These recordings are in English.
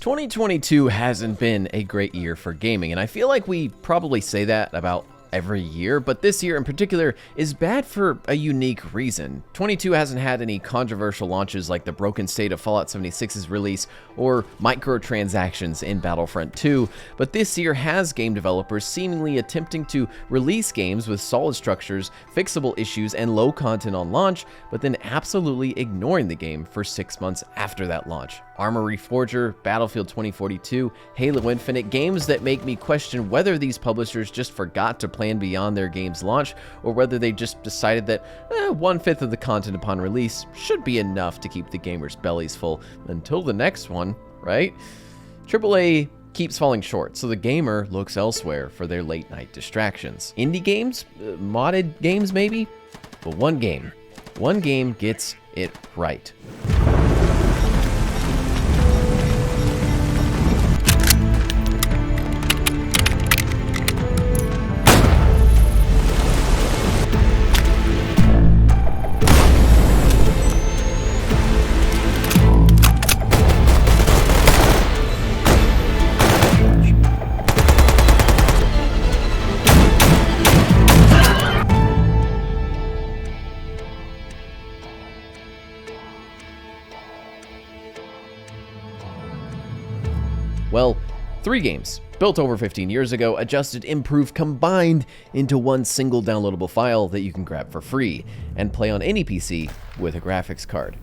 2022 hasn't been a great year for gaming, and I feel like we probably say that about every year, but this year in particular is bad for a unique reason. 22 hasn't had any controversial launches like the broken state of Fallout 76's release or microtransactions in Battlefront 2, but this year has game developers seemingly attempting to release games with solid structures, fixable issues, and low content on launch, but then absolutely ignoring the game for 6 months after that launch. Armor Reforger, Battlefield 2042, Halo Infinite, games that make me question whether these publishers just forgot to plan beyond their game's launch, or whether they just decided that 1/5 of the content upon release should be enough to keep the gamers' bellies full until the next one, right? AAA keeps falling short, so the gamer looks elsewhere for their late-night distractions. Indie games? Modded games, maybe? But one game gets it right. Well, 3 games, built over 15 years ago, adjusted, improved, combined into one single downloadable file that you can grab for free and play on any PC with a graphics card.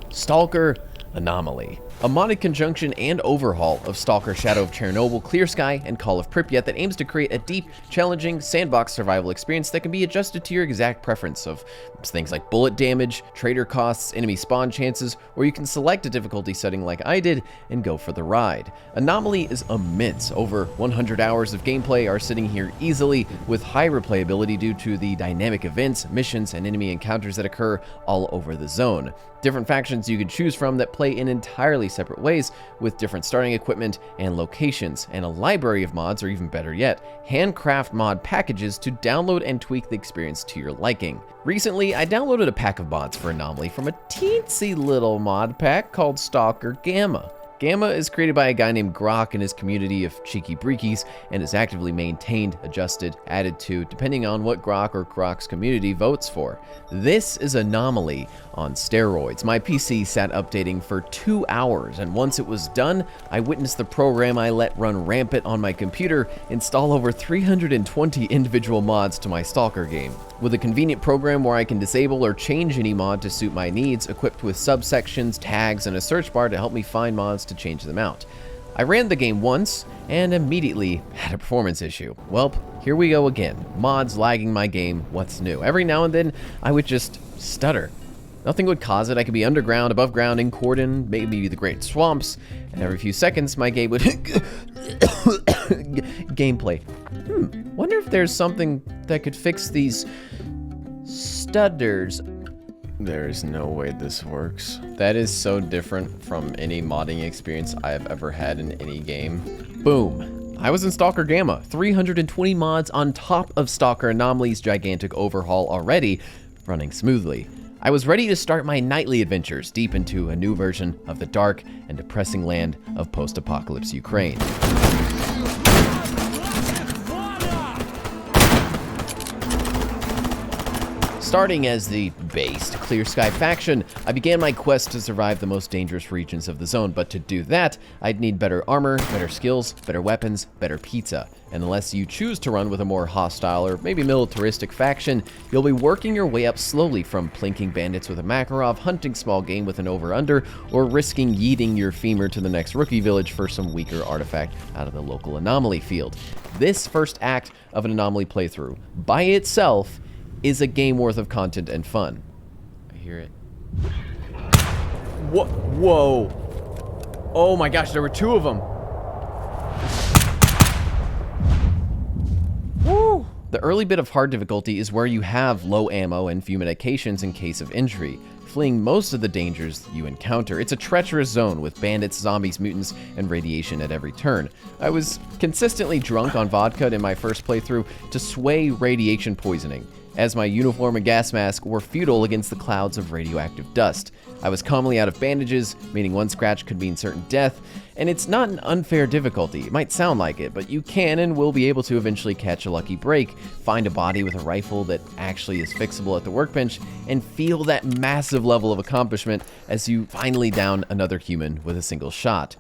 S.T.A.L.K.E.R. Anomaly. A modded conjunction and overhaul of S.T.A.L.K.E.R. Shadow of Chernobyl, Clear Sky, and Call of Pripyat that aims to create a deep, challenging sandbox survival experience that can be adjusted to your exact preference of things like bullet damage, trader costs, enemy spawn chances, or you can select a difficulty setting like I did and go for the ride. Anomaly is immense. Over 100 hours of gameplay are sitting here easily with high replayability due to the dynamic events, missions, and enemy encounters that occur all over the zone. Different factions you can choose from that play in entirely separate ways with different starting equipment and locations, and a library of mods, or even better yet, handcraft mod packages to download and tweak the experience to your liking. Recently, I downloaded a pack of mods for Anomaly from a teensy little mod pack called S.T.A.L.K.E.R. Gamma. Gamma is created by a guy named Grok and his community of cheeky breekies and is actively maintained, adjusted, added to, depending on what Grok or Grok's community votes for. This is Anomaly on steroids. My PC sat updating for 2 hours, and once it was done, I witnessed the program I let run rampant on my computer install over 320 individual mods to my S.T.A.L.K.E.R. game. With a convenient program where I can disable or change any mod to suit my needs, equipped with subsections, tags, and a search bar to help me find mods to change them out. I ran the game once and immediately had a performance issue. Welp, here we go again. Mods lagging my game, what's new? Every now and then, I would just stutter. Nothing would cause it. I could be underground, above ground, in Cordon, maybe the Great Swamps, and every few seconds my game would gameplay. Wonder if there's something that could fix these stutters. There's no way this works. That is so different from any modding experience I have ever had in any game. Boom. I was in S.T.A.L.K.E.R. Gamma. 320 mods on top of S.T.A.L.K.E.R. Anomaly's gigantic overhaul already, running smoothly. I was ready to start my nightly adventures deep into a new version of the dark and depressing land of post-apocalypse Ukraine. Starting as the based Clear Sky faction, I began my quest to survive the most dangerous regions of the zone, but to do that, I'd need better armor, better skills, better weapons, better pizza. And unless you choose to run with a more hostile or maybe militaristic faction, you'll be working your way up slowly from plinking bandits with a Makarov, hunting small game with an over-under, or risking yeeting your femur to the next rookie village for some weaker artifact out of the local anomaly field. This first act of an Anomaly playthrough, by itself, is a game worth of content and fun. I hear it. Whoa. Oh my gosh, there were 2 of them. Woo! The early bit of hard difficulty is where you have low ammo and few medications in case of injury, fleeing most of the dangers you encounter. It's a treacherous zone with bandits, zombies, mutants, and radiation at every turn. I was consistently drunk on vodka in my first playthrough to sway radiation poisoning, as my uniform and gas mask were futile against the clouds of radioactive dust. I was commonly out of bandages, meaning one scratch could mean certain death, and it's not an unfair difficulty. It might sound like it, but you can and will be able to eventually catch a lucky break, find a body with a rifle that actually is fixable at the workbench, and feel that massive level of accomplishment as you finally down another human with a single shot.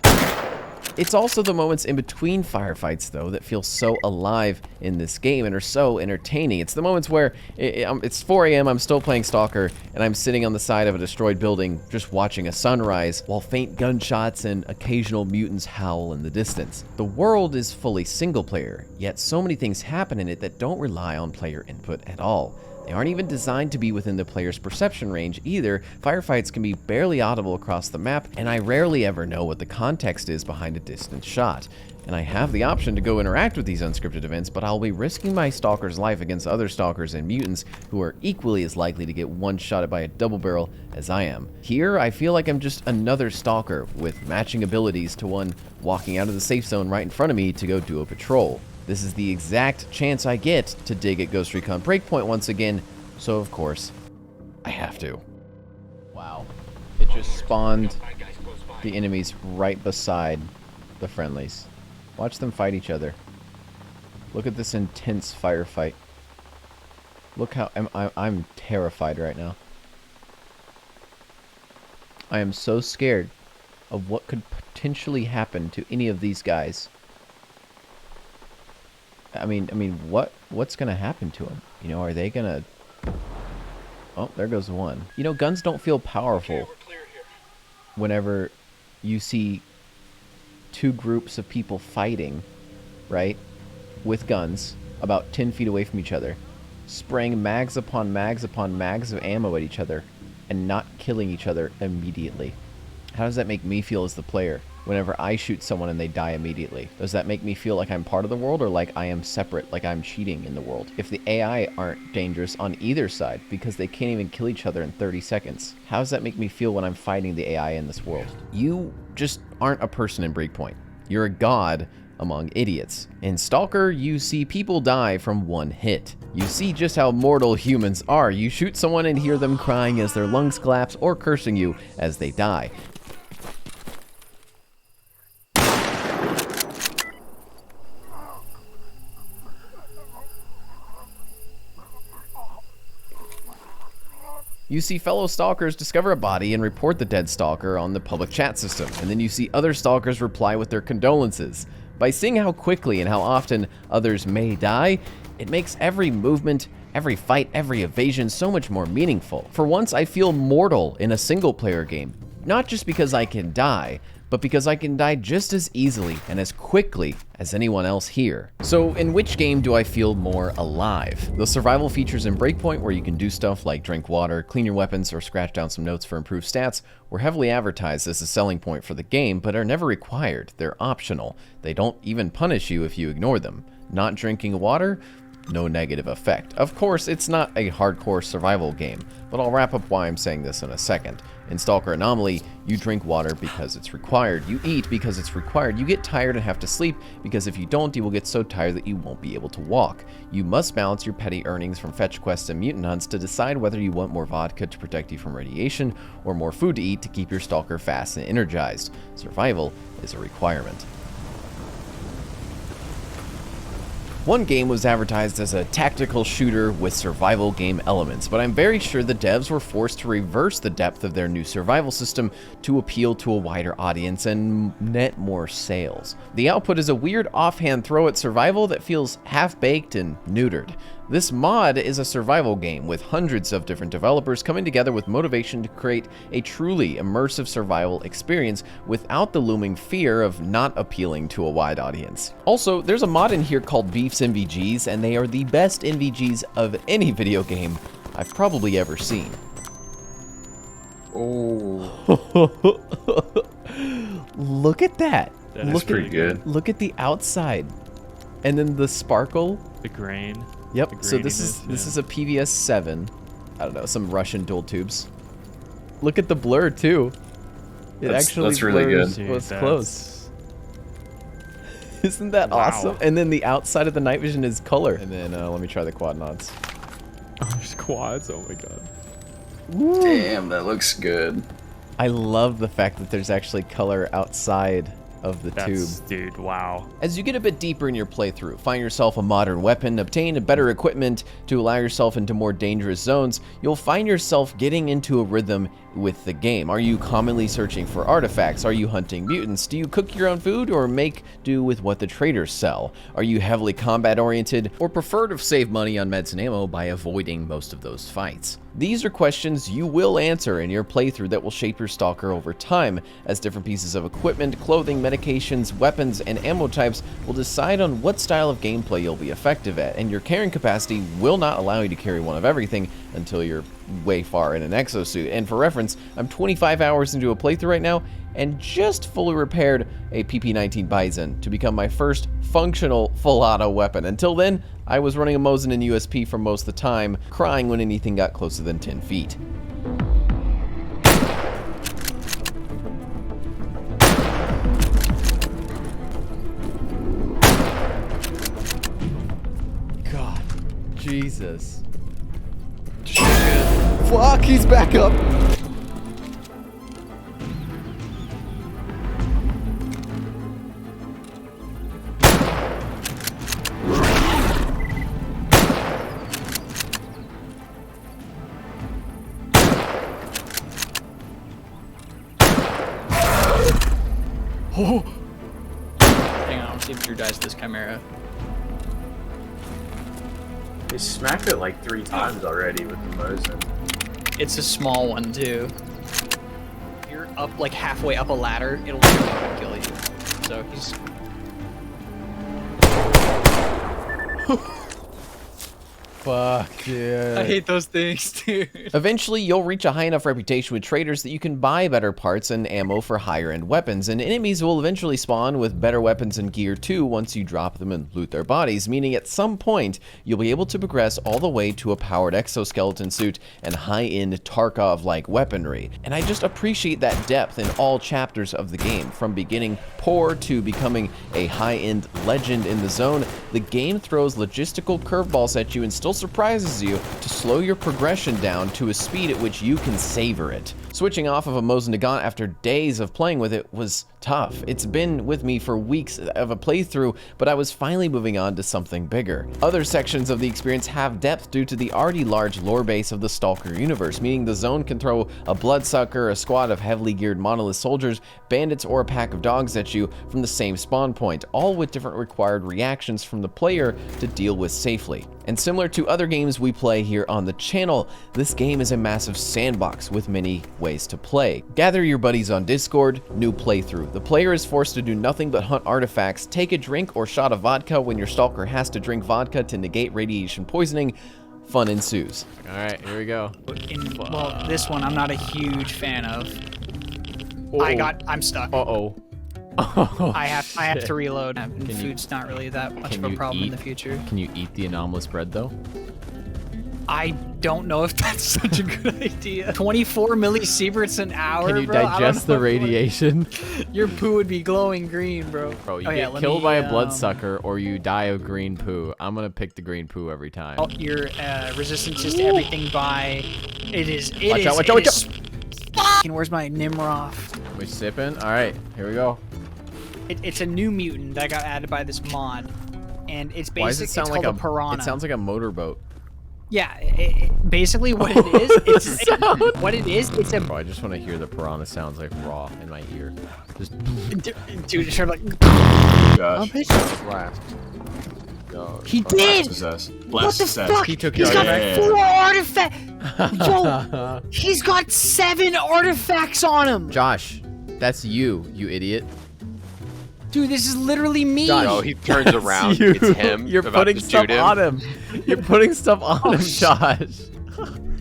It's also the moments in between firefights, though, that feel so alive in this game and are so entertaining. It's the moments where it's 4 a.m., I'm still playing S.T.A.L.K.E.R, and I'm sitting on the side of a destroyed building just watching a sunrise while faint gunshots and occasional mutants howl in the distance. The world is fully single player, yet so many things happen in it that don't rely on player input at all. They aren't even designed to be within the player's perception range either. Firefights can be barely audible across the map, and I rarely ever know what the context is behind a distant shot. And I have the option to go interact with these unscripted events, but I'll be risking my stalker's life against other stalkers and mutants who are equally as likely to get one-shotted by a double barrel as I am. Here, I feel like I'm just another stalker with matching abilities to one walking out of the safe zone right in front of me to go do a patrol. This is the exact chance I get to dig at Ghost Recon Breakpoint once again, so of course, I have to. Wow. It just spawned the enemies right beside the friendlies. Watch them fight each other. Look at this intense firefight. Look how... I'm terrified right now. I am so scared of what could potentially happen to any of these guys. I mean, what's gonna happen to them? You know, are they gonna... Oh, there goes one. You know, guns don't feel powerful whenever you see two groups of people fighting, right, with guns about 10 feet away from each other, spraying mags upon mags upon mags of ammo at each other, and not killing each other immediately. How does that make me feel as the player whenever I shoot someone and they die immediately? Does that make me feel like I'm part of the world, or like I am separate, like I'm cheating in the world? If the AI aren't dangerous on either side because they can't even kill each other in 30 seconds, how does that make me feel when I'm fighting the AI in this world? You just aren't a person in Breakpoint. You're a god among idiots. In S.T.A.L.K.E.R, you see people die from one hit. You see just how mortal humans are. You shoot someone and hear them crying as their lungs collapse or cursing you as they die. You see fellow stalkers discover a body and report the dead stalker on the public chat system, and then you see other stalkers reply with their condolences. By seeing how quickly and how often others may die, it makes every movement, every fight, every evasion so much more meaningful. For once, I feel mortal in a single-player game, not just because I can die, but because I can die just as easily and as quickly as anyone else here. So in which game do I feel more alive? The survival features in Breakpoint, where you can do stuff like drink water, clean your weapons, or scratch down some notes for improved stats, were heavily advertised as a selling point for the game, but are never required. They're optional. They don't even punish you if you ignore them. Not drinking water? No negative effect. Of course, it's not a hardcore survival game, but I'll wrap up why I'm saying this in a second. In S.T.A.L.K.E.R Anomaly, you drink water because it's required. You eat because it's required. You get tired and have to sleep because if you don't, you will get so tired that you won't be able to walk. You must balance your petty earnings from fetch quests and mutant hunts to decide whether you want more vodka to protect you from radiation or more food to eat to keep your stalker fast and energized. Survival is a requirement. One game was advertised as a tactical shooter with survival game elements, but I'm very sure the devs were forced to reverse the depth of their new survival system to appeal to a wider audience and net more sales. The output is a weird offhand throw at survival that feels half-baked and neutered. This mod is a survival game with hundreds of different developers coming together with motivation to create a truly immersive survival experience without the looming fear of not appealing to a wide audience. Also, there's a mod in here called Beef's NVGs, and they are the best NVGs of any video game I've probably ever seen. Oh. Look at that. That's pretty good. Look at the outside. And then the sparkle. The grain. Yep, so this is a PVS 7. I don't know, some Russian dual tubes. Look at the blur too. That's really good. Dude, was close. Isn't that awesome? And then the outside of the night vision is color. And then let me try the quad nods. Oh, there's quads. Oh my god. Damn, that looks good. I love the fact that there's actually color outside of the tube. Dude, wow. As you get a bit deeper in your playthrough, find yourself a modern weapon, obtain a better equipment to allow yourself into more dangerous zones, you'll find yourself getting into a rhythm with the game. Are you commonly searching for artifacts? Are you hunting mutants? Do you cook your own food or make do with what the traders sell? Are you heavily combat oriented or prefer to save money on meds and ammo by avoiding most of those fights? These are questions you will answer in your playthrough that will shape your Stalker over time, as different pieces of equipment, clothing, medications, weapons, and ammo types will decide on what style of gameplay you'll be effective at, and your carrying capacity will not allow you to carry one of everything until you're way far in an exosuit. And for reference, I'm 25 hours into a playthrough right now, and just fully repaired a PP-19 Bison to become my first functional full-auto weapon. Until then, I was running a Mosin and USP for most of the time, crying when anything got closer than 10 feet. God, Jesus. Fuck, he's back up. Oh. Hang on, I'll see if Drew dies to this Chimera. They smacked it like 3 times already with the Mosin. It's a small one too. If you're up like halfway up a ladder, it'll jump up and kill you. So he's. Fuck, dude. I hate those things, dude. Eventually, you'll reach a high enough reputation with traders that you can buy better parts and ammo for higher-end weapons, and enemies will eventually spawn with better weapons and gear too once you drop them and loot their bodies, meaning at some point, you'll be able to progress all the way to a powered exoskeleton suit and high-end Tarkov-like weaponry. And I just appreciate that depth in all chapters of the game, from beginning poor to becoming a high-end legend in the zone. The game throws logistical curveballs at you and still surprises you to slow your progression down to a speed at which you can savor it. Switching off of a Mosin Nagant after days of playing with it was tough. It's been with me for weeks of a playthrough, but I was finally moving on to something bigger. Other sections of the experience have depth due to the already large lore base of the Stalker universe, meaning the zone can throw a bloodsucker, a squad of heavily geared monolith soldiers, bandits, or a pack of dogs at you from the same spawn point, all with different required reactions from the player to deal with safely. And similar to other games we play here on the channel, this game is a massive sandbox with many ways to play. Gather your buddies on Discord, new playthrough. The player is forced to do nothing but hunt artifacts, take a drink or shot of vodka when your Stalker has to drink vodka to negate radiation poisoning. Fun ensues. Alright, here we go. Well, this one I'm not a huge fan of. I'm stuck. Uh-oh. I have to reload. And food's not really that much of a problem in the future. Can you eat the anomalous bread, though? I don't know if that's such a good idea. 24 millisieverts an hour, Can you bro? digest the radiation? Your poo would be glowing green, bro. Bro, you get killed by a bloodsucker or you die of green poo. I'm gonna pick the green poo every time. Oh, your resistance is to everything by... Watch out. Fucking, where's my Nimroth? We sipping? Alright, here we go. It's a new mutant that got added by this mod. And it's Why does basically it sound called like a piranha. It sounds like a motorboat. Yeah, basically what it is, it's a... Bro, I just want to hear the piranha sounds like raw in my ear. Just... Dude, just like... Gosh. blast. No, He did! What the fuck? He took He's your got 4 artifacts! Yo, he's got 7 artifacts on him! Josh, that's you idiot. Dude, this is literally me! No, he turns around. You. It's him. You're about putting to stuff shoot him. on him. You're putting stuff on him, Josh.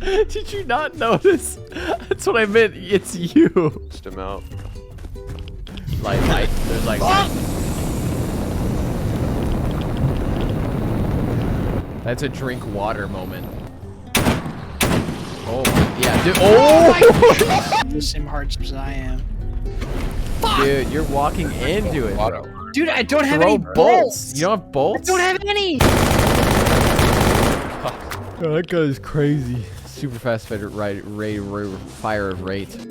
Did you not notice? That's what I meant. It's you. Just him out. Light. There's like... That's a drink water moment. Oh, yeah, dude. Oh! The same hardships I am. Dude, you're walking into it, bro. Dude, I don't have Throw any bolts! You don't have bolts? I don't have any! Oh, that guy's crazy. Super fast fire of rate.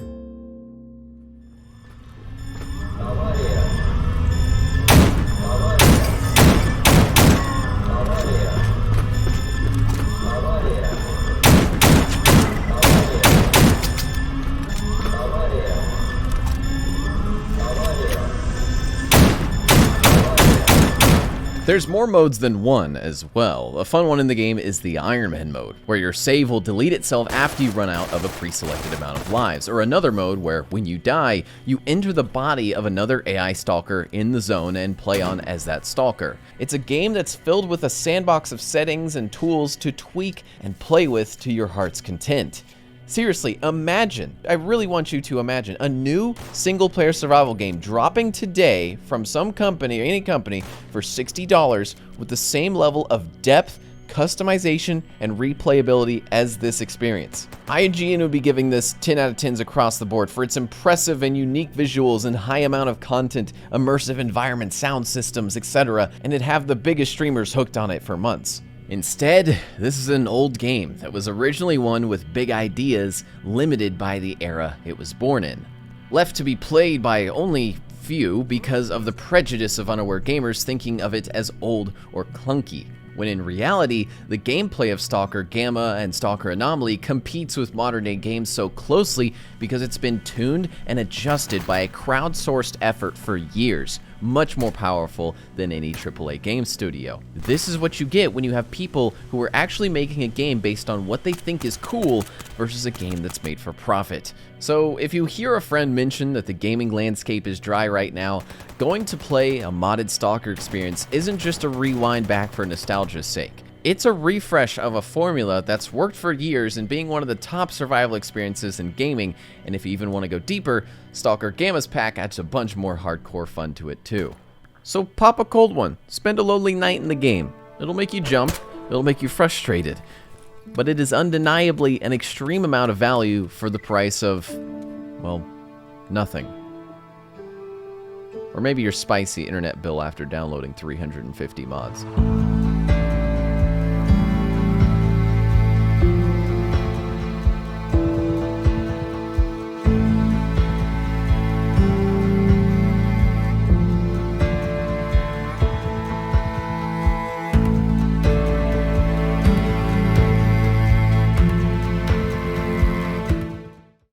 There's more modes than one as well. A fun one in the game is the Iron Man mode, where your save will delete itself after you run out of a pre-selected amount of lives, or another mode where, when you die, you enter the body of another AI stalker in the zone and play on as that stalker. It's a game that's filled with a sandbox of settings and tools to tweak and play with to your heart's content. Seriously, imagine, I really want you to imagine, a new single-player survival game dropping today from some company, or any company, for $60 with the same level of depth, customization, and replayability as this experience. IGN would be giving this 10 out of 10s across the board for its impressive and unique visuals and high amount of content, immersive environment, sound systems, etc., and it'd have the biggest streamers hooked on it for months. Instead, this is an old game that was originally one with big ideas, limited by the era it was born in. Left to be played by only few because of the prejudice of unaware gamers thinking of it as old or clunky, when in reality, the gameplay of S.T.A.L.K.E.R Gamma and S.T.A.L.K.E.R Anomaly competes with modern-day games so closely because it's been tuned and adjusted by a crowdsourced effort for years, much more powerful than any AAA game studio. This is what you get when you have people who are actually making a game based on what they think is cool versus a game that's made for profit. So if you hear a friend mention that the gaming landscape is dry right now, going to play a modded S.T.A.L.K.E.R experience isn't just a rewind back for nostalgia's sake. It's a refresh of a formula that's worked for years and being one of the top survival experiences in gaming, and if you even want to go deeper, S.T.A.L.K.E.R Gamma's pack adds a bunch more hardcore fun to it too. So pop a cold one, spend a lonely night in the game. It'll make you jump, it'll make you frustrated, but it is undeniably an extreme amount of value for the price of, well, nothing. Or maybe your spicy internet bill after downloading 350 mods.